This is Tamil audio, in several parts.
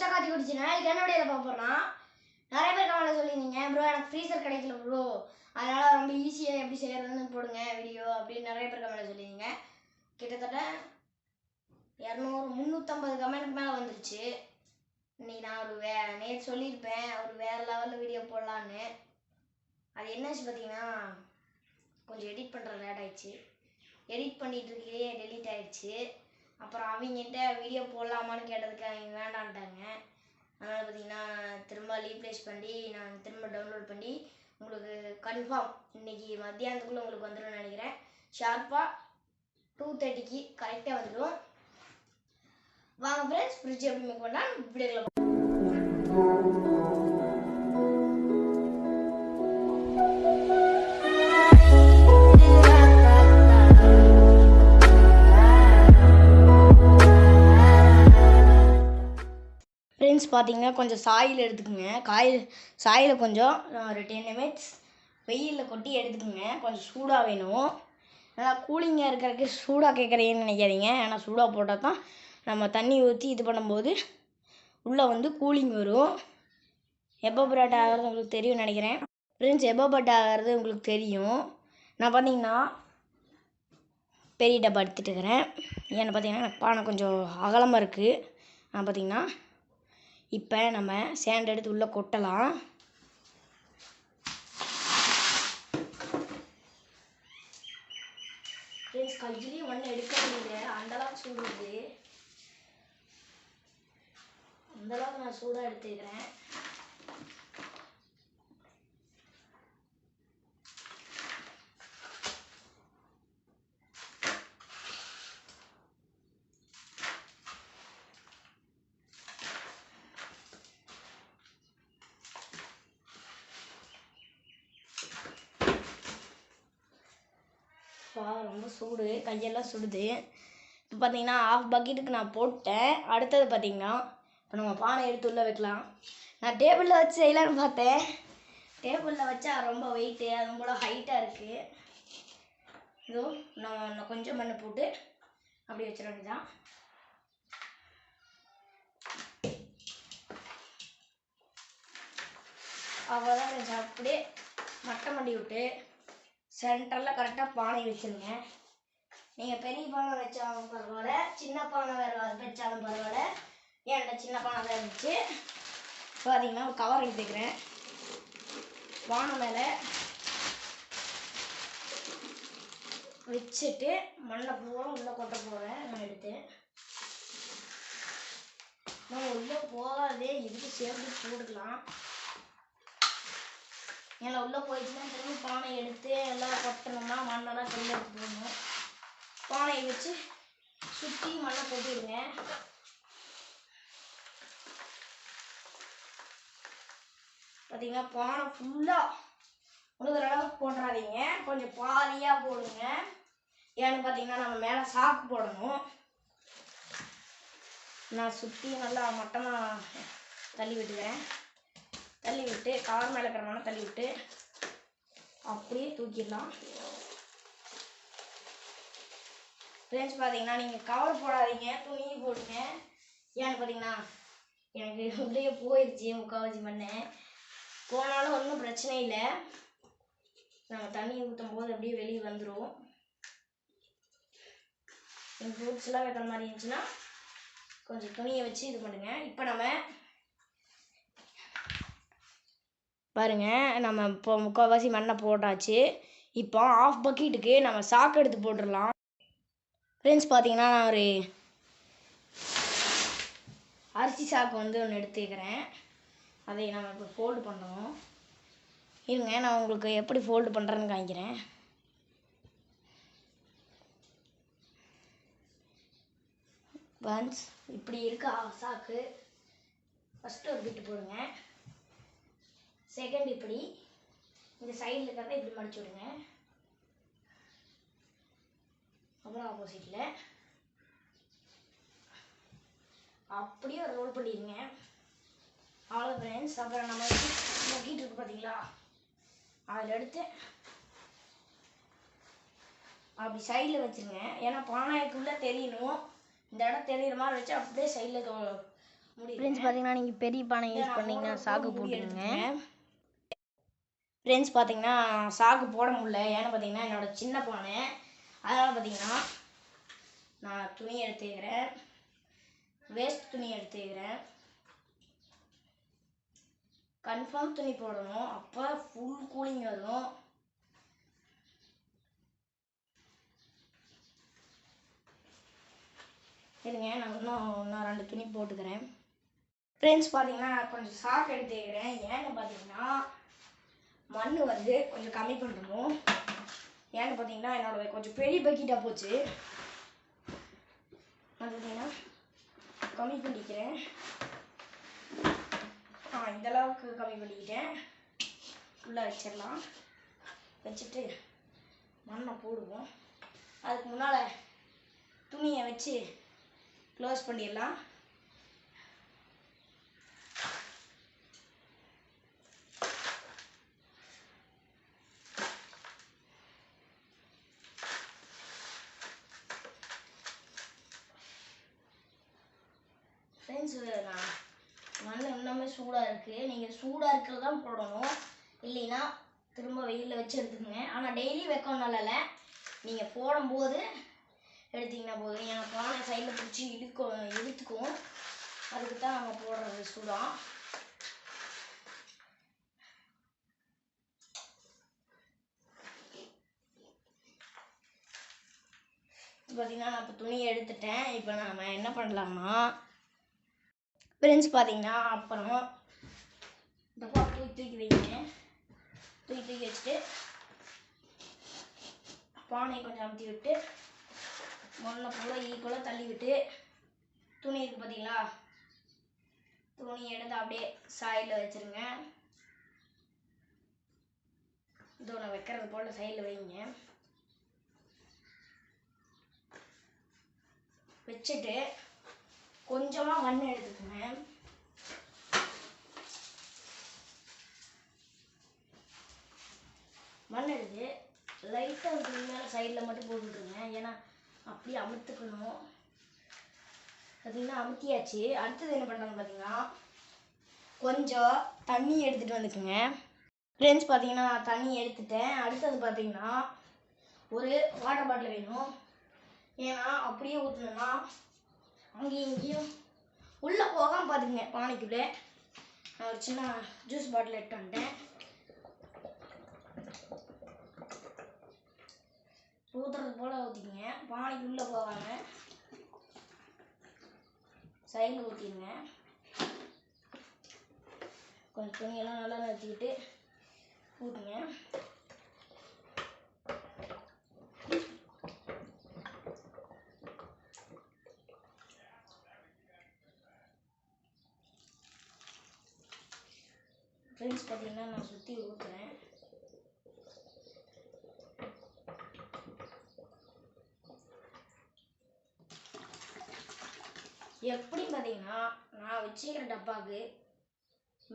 முச்சக்காத்தி குடிச்சுனா இதுக்கு என்ன வீடியோவில் பார்க்க போகிறோம்னா, நிறைய பேர் கமெண்ட்ல சொல்லியிருந்தீங்க ப்ரோ எனக்கு ஃப்ரீசர் கிடைக்கல ப்ரோ, அதனால் ரொம்ப ஈஸியாக எப்படி செய்கிறதுன்னு போடுங்க வீடியோ அப்படின்னு நிறைய பேர் கமெண்ட்ல சொல்லியிருந்தீங்க. கிட்டத்தட்ட 350 கமெண்ட்டுக்கு மேலே வந்துருச்சு. இன்னைக்கு நான் நேற்று சொல்லியிருப்பேன் ஒரு வேறு லெவலில் வீடியோ போடலான்னு. அது என்னாச்சு பார்த்தீங்கன்னா, கொஞ்சம் எடிட் பண்ணுற லேட் ஆயிடுச்சு. எடிட் பண்ணிகிட்டு இருக்கே டெலீட் ஆகிடுச்சு. அப்புறம் அவங்ககிட்ட வீடியோ போடலாமான்னு கேட்டதுக்கு அவங்க வேண்டான்ட்டாங்க. அதனால் பார்த்தீங்கன்னா திரும்ப ரீப்ளேஸ் பண்ணி நான் திரும்ப டவுன்லோட் பண்ணி உங்களுக்கு கன்ஃபார்ம் இன்றைக்கி மத்தியானத்துக்குள்ளே உங்களுக்கு வந்துடும் நினைக்கிறேன். ஷார்ப்பாக 2:30க்கு கரெக்டாக வந்துடும். வாங்க ஃப்ரெண்ட்ஸ், ஃப்ரிட்ஜ் எப்படி மேக் பண்ணால் வீடியோவில் ஃப்ரெண்ட்ஸ் பார்த்தீங்கன்னா கொஞ்சம் சாயில் எடுத்துக்கோங்க. சாயில் கொஞ்சம் ஒரு 10 minutes வெயிலில் கொட்டி எடுத்துக்கோங்க. கொஞ்சம் சூடாக வேணும். நல்லா கூலிங்காக இருக்கிறதுக்கு சூடாக கேட்குறீங்கன்னு நினைக்காதீங்க. ஏன்னா சூடாக போட்டால் தான் நம்ம தண்ணி ஊற்றி இது பண்ணும்போது உள்ளே வந்து கூலிங் வரும். எபோபரேட் ஆகிறது உங்களுக்கு தெரியும் நினைக்கிறேன். ஃப்ரெண்ட்ஸ் எபோபரேட் ஆகிறது உங்களுக்கு தெரியும். நான் பார்த்தீங்கன்னா பெரிய டப்பா எடுத்துகிட்டு இருக்கிறேன். ஏன்னு பார்த்தீங்கன்னா எனக்கு பானை கொஞ்சம் அகலமாக இருக்குது. நான் பார்த்தீங்கன்னா இப்போ நம்ம சேண்ட் எடுத்து உள்ளே கொட்டலாம். ஃப்ரெண்ட்ஸ் கையிலையும் ஒன்று எடுக்கிறீங்க, அந்தளவுக்கு சூடுது. அந்தளவுக்கு நான் சூடாக எடுத்துக்கிறேன். ரொம்ப சூடு, கையெல்லாம் சுடுது. இப்போ பார்த்தீங்கன்னா 1/2 பக்கெட்டுக்கு நான் போட்டேன். அடுத்தது பார்த்தீங்கன்னா இப்போ நம்ம பானை எடுத்து உள்ளே வைக்கலாம். நான் டேபிளில் வச்சு செய்யலான்னு பார்த்தேன். டேபிளில் வச்சா ரொம்ப வெயிட்டு, அதுவும் கூட ஹைட்டாக இருக்குது. இதுவும் நான் கொஞ்சம் மண்ணு போட்டு அப்படி வச்சிட வேண்டியதான். அவ்வளோதான் கொஞ்சம் அப்படியே மட்டை மண்டி விட்டு சென்டரில் கரெக்டாக பானை வச்சுருங்க. நீங்கள் பெரிய பானை வச்சாலும் பரவாயில்ல, சின்ன பானை வச்சாலும் பரவாயில்ல. என்கிட்ட சின்ன பானை தான் இருந்துச்சு. பார்த்தீங்கன்னா ஒரு கவர் எடுத்துக்கிறேன். பானை மேலே வச்சுட்டு மண்ணை பூரா உள்ளே கொட்ட போகிறேன். நான் எடுத்து நம்ம உள்ளே போகாதே இதுக்கு சேர்த்து போட்டுக்கலாம். ஏன்னா உள்ளே போயிடுச்சுன்னா திரும்ப பானை எடுத்து எல்லாம் கொட்டணும்னா மண்ணெல்லாம் திரும்ப எடுத்து போடணும். பானையை வச்சு சுற்றி மண்ணை கொட்டிடுங்க. பார்த்தீங்கன்னா பானை ஃபுல்லாக முழுகிற அளவுக்கு போட்டுறாதீங்க, கொஞ்சம் பாதியாக போடுங்க. ஏன்னு பார்த்தீங்கன்னா நம்ம மேலே சாக்கு போடணும். நான் சுற்றி நல்லா மட்டமாக தள்ளி விட்டுக்கிறேன். தள்ளி விட்டு கவர் மேலே இருக்கிற மண்ணை தள்ளி விட்டு அப்படியே தூக்கிடலாம். ஃப்ரெண்ட்ஸ் பார்த்தீங்கன்னா நீங்கள் கவர் போடாதீங்க, துணி போடுங்க. ஏன்னு பார்த்தீங்கன்னா எனக்கு உள்ளே போயிடுச்சு முக்கால்வாசி மண். போனாலும் ஒன்றும் பிரச்சனை இல்லை, நம்ம தண்ணி ஊற்றும் போது அப்படியே வெளியே வந்துடும். நீங்கள் ஃப்ரூட்ஸ்லாம் வைக்கிற மாதிரி இருந்துச்சுன்னா கொஞ்சம் துணியை வச்சு இது பண்ணுங்க. இப்போ நம்ம பாருங்கள், நம்ம இப்போ முக்கால்வாசி மண்ணை போட்டாச்சு. இப்போ 1/2 பக்கெட்டுக்கு நம்ம சாக்கு எடுத்து போட்டுடலாம். ஃப்ரெண்ட்ஸ் பார்த்தீங்கன்னா நான் ஒரு அரிசி சாக்கு வந்து ஒன்று எடுத்துக்கிறேன். அதை நம்ம இப்போ ஃபோல்டு பண்ணணும். இருங்க, நான் உங்களுக்கு எப்படி ஃபோல்டு பண்ணுறேன்னு காமிக்கிறேன். ஒன்ஸ் இப்படி இருக்கா சாக்கு, ஃபஸ்ட்டு ஒரு பிட்டு போடுங்க. செகண்ட் இப்படி இந்த சைடில் இருக்கிறத இப்படி மடிச்சு விடுங்க. அப்புறம் ஆப்போசிட்டில் அப்படியே ஒரு ரோல் பண்ணிடுங்க. அவ்வளோ ஃப்ரெண்ட்ஸ். அப்புறம் நம்ம பக்கெட் இருக்கு பார்த்தீங்களா, அதில் எடுத்து அப்படி சைடில் வச்சுருங்க. ஏன்னா பானைக்குள்ளே தெரியணும். இந்த இடம் தெரியுற மாதிரி வச்சு அப்படியே சைடில் ஃப்ரெண்ட்ஸ் பார்த்தீங்கன்னா நீங்கள் பெரிய பானை யூஸ் பண்ணிங்கன்னா சாக்கு போட்டுருங்க. ஃப்ரெண்ட்ஸ் பார்த்தீங்கன்னா சாக்கு போட முடியல, ஏன்னு பார்த்தீங்கன்னா என்னோடய சின்ன பானை. அதனால் பார்த்தீங்கன்னா நான் துணி எடுத்துக்கிறேன், வேஸ்ட் துணி எடுத்துக்கிறேன். கன்ஃபார்ம் துணி போடணும், அப்போ ஃபுல் கூலிங் வரும். சரிங்க, நான் இன்னும் 2 துணி போட்டுக்கிறேன். ஃப்ரெண்ட்ஸ் பார்த்தீங்கன்னா கொஞ்சம் சாக்கு எடுத்துக்கிறேன், ஏன்னு பார்த்தீங்கன்னா மண் வந்து கொஞ்சம் கம்மி பண்ணணும். ஏன்னு பார்த்தீங்கன்னா என்னோட கொஞ்சம் பெரிய பக்கெட்டாக போச்சு, பார்த்தீங்கன்னா கம்மி பண்ணிக்கிறேன். இந்தளவுக்கு கம்மி பண்ணிக்கிட்டேன். ஃபுல்லாக வச்சிடலாம். வச்சுட்டு மண்ணை போடுவோம். அதுக்கு முன்னால் துணியை வச்சு க்ளோஸ் பண்ணிடலாம். ஃப்ரெண்ட்ஸ் மண் இன்னுமே சூடாக இருக்குது, நீங்கள் சூடாக இருக்கிறது தான் போடணும், இல்லைன்னா திரும்ப வெயிலில் வச்சு எடுத்துக்கோங்க. ஆனால் டெய்லி வைக்கணும்னால இல்லை, நீங்கள் போடும்போது எடுத்திங்கன்னா போதும். ஏன்னா பானை சைடில் பிடிச்சி இழுத்துக்கும், அதுக்கு தான் நாங்கள் போடுறது சூடாக. பார்த்தீங்கன்னா நான் இப்போ துணியை எடுத்துட்டேன். இப்போ நம்ம என்ன பண்ணலாம்னா ஃப்ரெண்ட்ஸ் பார்த்தீங்கன்னா அப்புறம் டப்பா தூக்கி வைங்க. தூக்கி வச்சுட்டு பானையை கொஞ்சம் அமுத்தி விட்டு மண்ணை ஃபுல்லாக ஈக்குவலாக தள்ளி விட்டு துணி இருக்குது பார்த்தீங்களா, துணி எடுத்து அப்படியே சைடில் வச்சுருங்க. இதோ நான் வைக்கிறது போல் சைடில் வைங்க. வச்சுட்டு கொஞ்சமாக மண் எடுத்துக்கோங்க. மண் எடுத்து லைட்டாக துணி மேலே சைடில் மட்டும் போட்டுருங்க, ஏன்னா அப்படியே அமுத்துக்கணும். பார்த்தீங்கன்னா அமுத்தியாச்சு. அடுத்தது என்ன பண்ணுறாங்க பார்த்தீங்கன்னா கொஞ்சம் தண்ணி எடுத்துகிட்டு வந்துக்குங்க. ஃப்ரெண்ட்ஸ் பார்த்தீங்கன்னா தண்ணி எடுத்துட்டேன். அடுத்தது பார்த்தீங்கன்னா ஒரு வாட்டர் பாட்டில் வேணும், ஏன்னா அப்படியே ஊற்றணும்னா அங்கேயும் இங்கேயும் உள்ளே போகாமல் பார்த்துக்குங்க. பானைக்குள்ளே நான் ஒரு சின்ன ஜூஸ் பாட்டில் எடுத்து வந்துட்டேன். ஊற்றுறது போல் ஊற்றிக்குங்க, பானைக்குள்ளே போகாமல் சைடில் ஊற்றிடுங்க. கொஞ்சம் துணியெல்லாம் நல்லா நிறுத்திக்கிட்டு ஊற்றுங்க. ஃப்ரெண்ட்ஸ் பார்த்தீங்கன்னா நான் சுற்றி ஊற்றுறேன். எப்படி பார்த்தீங்கன்னா நான் வச்சுக்கிற டப்பாவுக்கு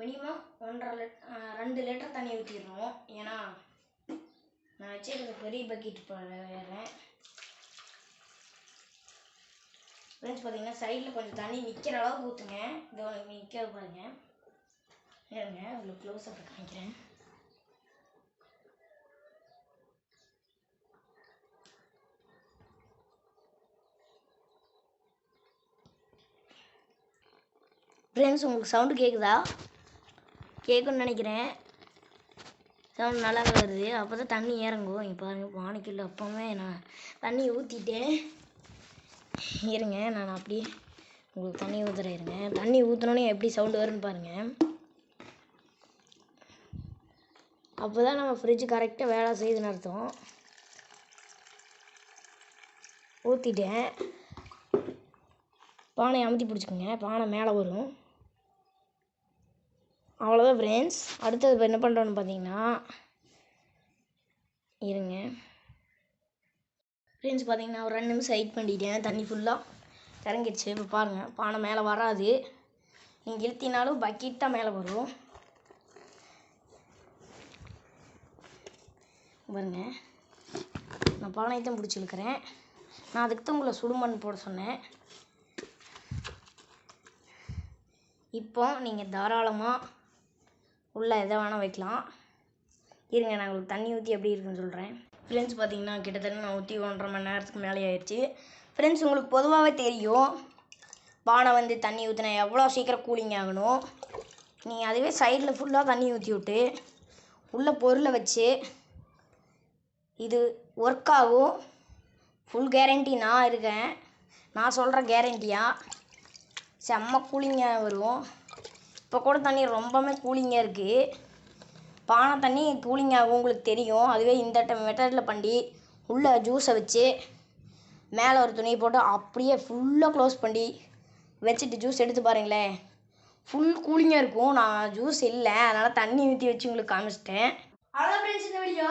மினிமம் 2 லிட்டர் தண்ணி ஊற்றிடணும், ஏன்னா நான் வச்சுக்கிற பெரிய பக்கெட் வேறேன். ஃப்ரெண்ட்ஸ் பார்த்தீங்கன்னா சைடில் கொஞ்சம் தண்ணி நிற்கிற அளவுக்கு ஊற்றுங்க. இதோ நிற்க பாருங்க, இருங்க உங்களுக்கு க்ளோஸ் அப் காமிக்கிறேன். ஃப்ரெண்ட்ஸ் உங்களுக்கு சவுண்டு கேட்குதா? கேட்குன்னு நினைக்கிறேன். சவுண்டு நல்லாவே வருது, அப்போ தான் தண்ணி இறங்கும். இங்கே பாருங்கள், பானைக்குள்ள அப்போவே நான் தண்ணி ஊற்றிட்டேன். இருங்க நான் அப்படியே உங்களுக்கு தண்ணி ஊற்றுறேன். இருங்க, தண்ணி ஊற்றினோன்னே எப்படி சவுண்டு வரும்னு பாருங்கள். அப்போ தான் நம்ம ஃப்ரிட்ஜ் கரெக்டாக வேலை செய்யுதுன்னு அர்த்தம். ஊற்றிட்டேன். பானை அமுத்தி பிடிச்சிக்கோங்க, பானை மேலே வரும். அவ்வளோதான் ஃப்ரெண்ட்ஸ். அடுத்தது இப்போ என்ன பண்ணுறோன்னு பார்த்தீங்கன்னா, இருங்க ஃப்ரெண்ட்ஸ் பார்த்தீங்கன்னா ஒரு 2 நிமிஷம் வெயிட் பண்ணிட்டேன். தண்ணி ஃபுல்லாக இறங்கிடுச்சு. இப்போ பாருங்கள், பானை மேலே வராது. நீங்கள் இழுத்தினாலும் பக்கெட் தான் மேலே வரும். பாருங்க, நான் பானையை தான் பிடிச்சி இழுக்கிறேன். நான் அதுக்கு தான் உங்களை சுடுமண் போட சொன்னேன். இப்போ நீங்கள் தாராளமாக உள்ளே எதை வேணால் வைக்கலாம். இருங்க நான் உங்களுக்கு தண்ணி ஊற்றி எப்படி இருக்குன்னு சொல்கிறேன். ஃப்ரெண்ட்ஸ் பார்த்தீங்கன்னா கிட்டத்தட்ட நான் ஊற்றி 1.5 மணி நேரத்துக்கு மேலே ஆயிடுச்சு. ஃப்ரெண்ட்ஸ் உங்களுக்கு பொதுவாகவே தெரியும் பானை வந்து தண்ணி ஊற்றினா எவ்வளோ சீக்கிரம் கூலிங் ஆகணும். நீங்கள் அதுவே சைடில் ஃபுல்லாக தண்ணி ஊற்றி விட்டு உள்ள பொருளை வச்சு இது ஒர்க் ஆகும். ஃபுல் கேரண்டி நான் இருக்கேன். நான் சொல்கிற கேரண்டியாக செம்ம கூலிங்காக வரும். இப்போ கூட தண்ணி ரொம்பவுமே கூலிங்காக இருக்குது. பானை தண்ணி கூலிங் ஆகும் உங்களுக்கு தெரியும். அதுவே இந்த மெத்தடில் பண்ணி உள்ளே ஜூஸை வச்சு மேலே ஒரு துணியை போட்டு அப்படியே ஃபுல்லாக க்ளோஸ் பண்ணி வச்சுட்டு ஜூஸ் எடுத்து பாருங்களேன், ஃபுல் கூலிங்காக இருக்கும். நான் ஜூஸ் இல்லை, அதனால் தண்ணி ஊற்றி வச்சு உங்களுக்கு காமிச்சிட்டேன். அவ்வளோ ஃப்ரெண்ட்ஸ் இந்த வீடியோ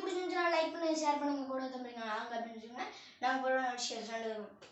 பிடிச்சிருந்துச்சுன்னா லைக் பண்ணுங்கள், ஷேர் பண்ணுங்கள், கூட தம்பிங்க நாங்கள் அப்படின்னு நாங்கள் ஷேர்